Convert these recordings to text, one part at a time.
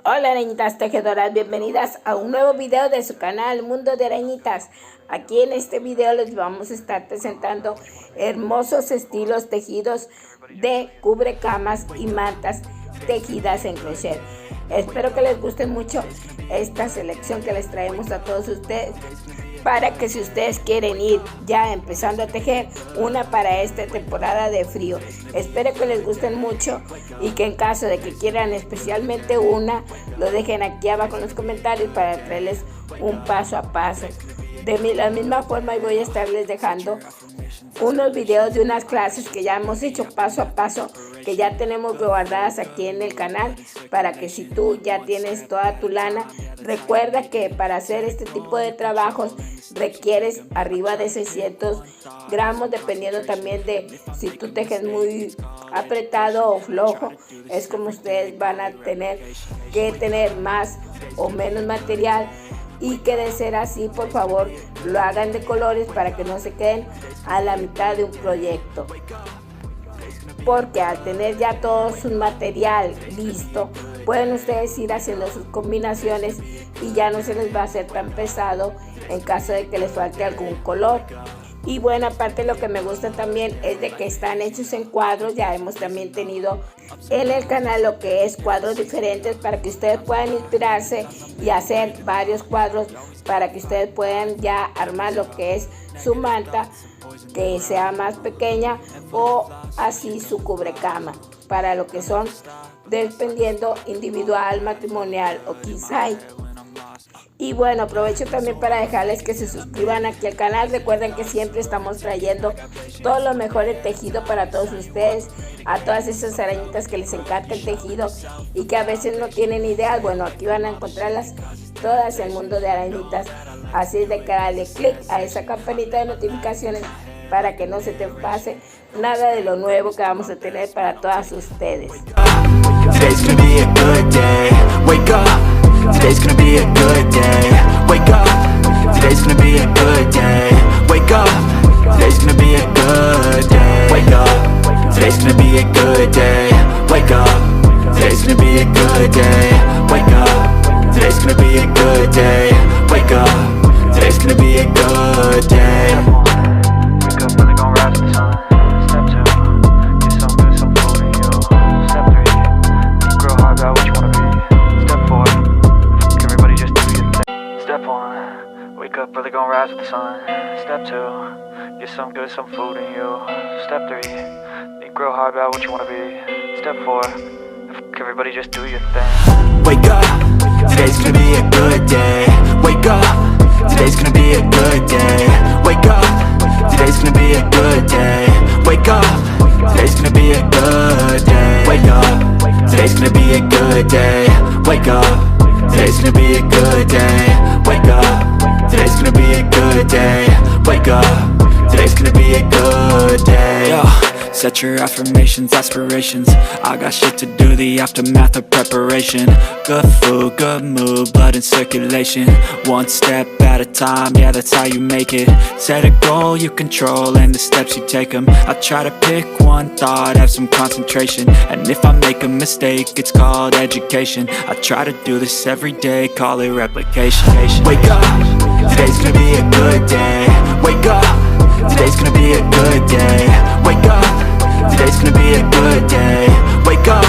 Hola arañitas tejedoras, bienvenidas a un nuevo video de su canal Mundo de Arañitas. Aquí en este video les vamos a estar presentando hermosos estilos tejidos de cubrecamas y mantas tejidas en crochet. Espero que les guste mucho esta selección que les traemos a todos ustedes, para que si ustedes quieren ir ya empezando a tejer una para esta temporada de frío. Espero que les gusten mucho y que en caso de que quieran especialmente una, lo dejen aquí abajo en los comentarios para traerles un paso a paso. De la misma forma voy a estarles dejando unos videos de unas clases que ya hemos hecho paso a paso, que ya tenemos guardadas aquí en el canal, para que si tú ya tienes toda tu lana, recuerda que para hacer este tipo de trabajos requieres arriba de 600 gramos, dependiendo también de si tú tejes muy apretado o flojo. Es como ustedes van a tener que tener más o menos material, y que de ser así, por favor, lo hagan de colores para que no se queden a la mitad de un proyecto, porque al tener ya todo su material listo, pueden ustedes ir haciendo sus combinaciones y ya no se les va a hacer tan pesado en caso de que les falte algún color. Y bueno, aparte lo que me gusta también es de que están hechos en cuadros. Ya hemos también tenido en el canal lo que es cuadros diferentes, para que ustedes puedan inspirarse y hacer varios cuadros, para que ustedes puedan ya armar lo que es su manta, que sea más pequeña, o así su cubrecama, para lo que son dependiendo individual, matrimonial o quizá. Y bueno, aprovecho también para dejarles que se suscriban aquí al canal. Recuerden que siempre estamos trayendo todo lo mejor de tejido para todos ustedes, a todas esas arañitas que les encanta el tejido y que a veces no tienen ideas. Bueno, aquí van a encontrarlas todas en Mundo de Arañitas. Así es de que dale clic a esa campanita de notificaciones para que no se te pase nada de lo nuevo que vamos a tener para todas ustedes. Today's gonna be a good day. Wake up. Today's gonna be a good day. Wake up. Today's gonna be a good day. Wake up. Today's gonna be a good day. Wake up. Today's gonna be a good day. Wake up. Today's gonna be a good day. Wake up. Today's gonna be a good day. Wake up, really gonna rise with the sun. Step 2, get some good, some food in you. Step 3, think real hard about what you wanna be. Step 4, Step 1, wake up, really gonna rise with the sun. Step 2, get some good, some food in you. Step 3, think real hard about what you wanna be. Step 4, everybody just do your thing. Wake up, today's gonna be a good day. Wake up, today's gonna be a good day. Wake up, today's gonna be a good day. Wake up, today's gonna be a good day. Wake up, today's gonna be a good day. Wake up. Today's gonna be a good day. Wake up. Today's gonna be a good day. Wake up. Today's gonna be a good day. Yo, set your affirmations, aspirations. I got shit to do, the aftermath of preparation. Good food, good mood, blood in circulation. One step at a time, yeah, that's how you make it. Set a goal you control and the steps you take them. I try to pick one thought, have some concentration. And if I make a mistake, it's called education. I try to do this every day, call it replication. Wake up, today's gonna be a good day. Wake up, today's gonna be a good day. Wake up, today's gonna be a good day. Wake up,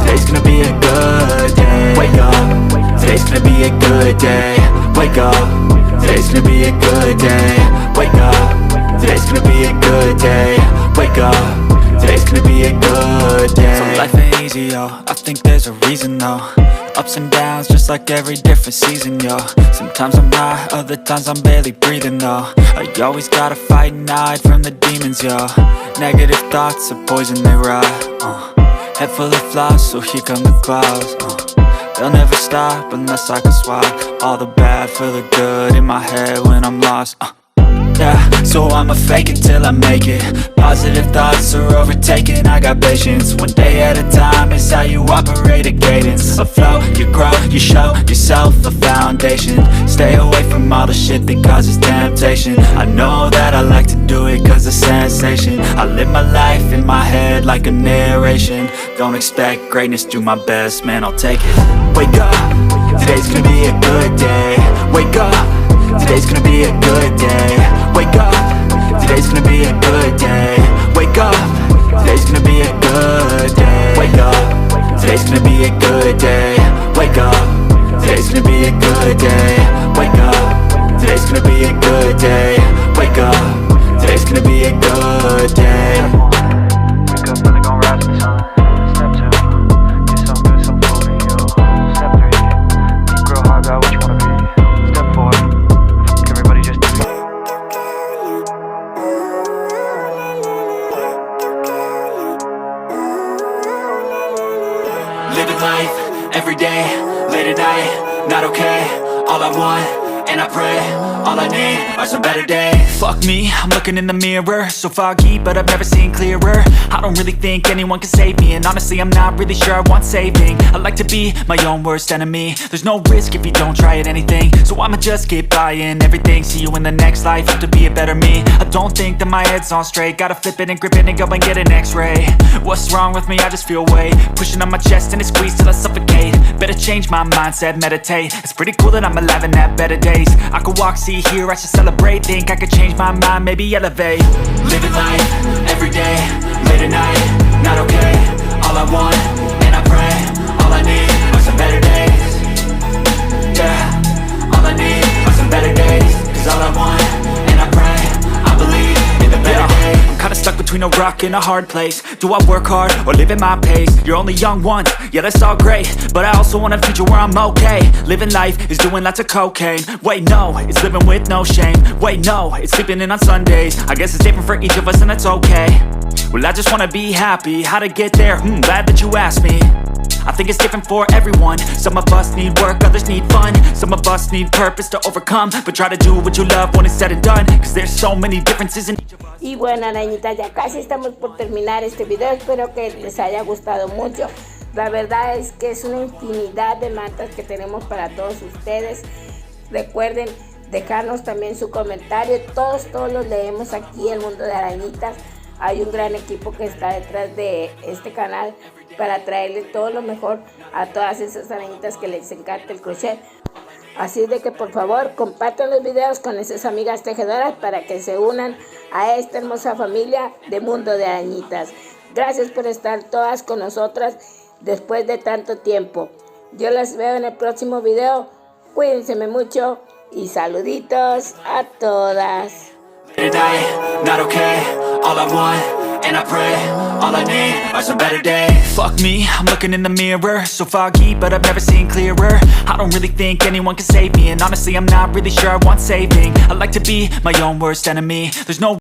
today's gonna be a good day. Wake up, today's gonna be a good day. Wake up, today's gonna be a good day. Wake up, today's gonna be a good day. Wake up, today's gonna be a good day. So life ain't easy, yo, I think there's a reason though. Ups and downs, just like every different season, yo. Sometimes I'm high, other times I'm barely breathing, though. I always gotta fight and hide from the demons, yo. Negative thoughts are poison, they rot. Head full of flies, so here come the clouds. They'll never stop unless I can swap all the bad for the good in my head when I'm lost. Yeah, so I'ma fake it till I make it. Positive thoughts are overtaken, I got patience. One day at a time is how you operate a cadence. A flow, you grow, you show yourself a foundation. Stay away from all the shit that causes temptation. I know that I like to do it cause it's sensation. I live my life in my head like a narration. Don't expect greatness, do my best, man, I'll take it. Wake up, today's gonna be a good day. Wake up, today's gonna be a good day. Wake up, today's gonna be a good day. Wake up, today's gonna be a good day. Wake up, today's gonna be a good day. Wake up, today's gonna be a good day. Wake up, today's gonna be a good day. Wake up, today's gonna be a good day. Wake up, really gon' rise with the sun. Step 2, get some good, some food in you. Step 3, think real hard about what you wanna be. Step 4, everybody just do it. Living life, every day, late at night, not okay. All I want, and I pray, all I need are some better days. Fuck me, I'm looking in the mirror, so foggy, but I've never seen clearer. I don't really think anyone can save me, and honestly I'm not really sure I want saving. I like to be my own worst enemy. There's no risk if you don't try at anything, so I'ma just keep buying everything. See you in the next life, have to be a better me. I don't think that my head's on straight, gotta flip it and grip it and go and get an x-ray. What's wrong with me? I just feel weight pushing on my chest and it squeezes till I suffocate. Better change my mindset, meditate. It's pretty cool that I'm alive and have better days. I could walk, see, hear, I should celebrate. Think I could change my mind, maybe elevate. Living life, every day, late at night, not okay. All I want, and I pray, all I need are some better days. Yeah, all I need are some better days. Cause all I want, and I pray, I believe in the better days. I'm kinda stuck between a rock and a hard place. Do I work hard or live at my pace? You're only young once, yeah that's all great, but I also want a future where I'm okay. Living life is doing lots of cocaine. Wait no, it's living with no shame. Wait no, it's sleeping in on Sundays. I guess it's different for each of us and that's okay. Well I just wanna be happy, how to get there? Glad that you asked me. I think it's different for everyone. Some of us need work, others need fun. Some of us need purpose to overcome. But try to do what you love when it's said and done, cause there's so many differences in each of us. Y bueno, arañitas, ya casi estamos por terminar este video. Espero que les haya gustado mucho. La verdad es que es una infinidad de mantas que tenemos para todos ustedes. Recuerden dejarnos también su comentario. Todos los leemos aquí en Mundo de Arañitas. Hay un gran equipo que está detrás de este canal para traerle todo lo mejor a todas esas arañitas que les encanta el crochet. Así de que por favor compartan los videos con esas amigas tejedoras para que se unan a esta hermosa familia de Mundo de Arañitas. Gracias por estar todas con nosotras después de tanto tiempo. Yo las veo en el próximo video. Cuídense mucho y saluditos a todas. Not okay, all I want, and I pray, all I need are some better days. Fuck me, I'm looking in the mirror, so foggy, but I've never seen clearer. I don't really think anyone can save me, and honestly I'm not really sure I want saving. I like to be my own worst enemy. There's no